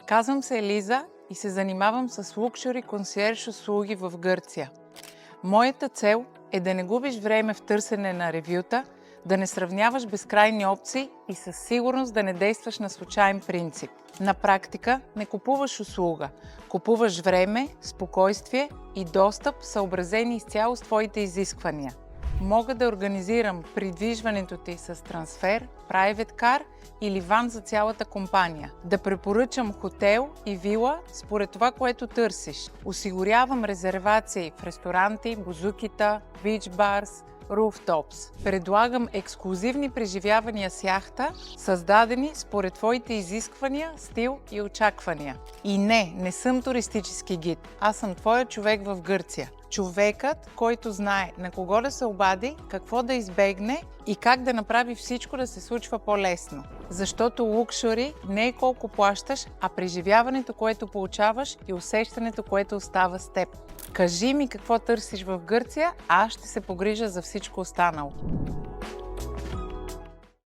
Казвам се Елиза и се занимавам с лукшури консиерж услуги в Гърция. Моята цел е да не губиш време в търсене на ревюта, да не сравняваш безкрайни опции и със сигурност да не действаш на случайен принцип. На практика не купуваш услуга, купуваш време, спокойствие и достъп, съобразени изцяло с твоите изисквания. Мога да организирам придвижването ти с трансфер, private car или ван за цялата компания. Да препоръчам хотел и вила според това, което търсиш. Осигурявам резервации в ресторанти, бузукита, бич барс, руфтопс. Предлагам ексклузивни преживявания с яхта, създадени според твоите изисквания, стил и очаквания. И не съм туристически гид. Аз съм твоя човек в Гърция. Човекът, който знае на кого да се обади, какво да избегне и как да направи всичко да се случва по-лесно. Защото лукшури не е колко плащаш, а преживяването, което получаваш и усещането, което остава с теб. Кажи ми какво търсиш в Гърция, а аз ще се погрижа за всичко останало.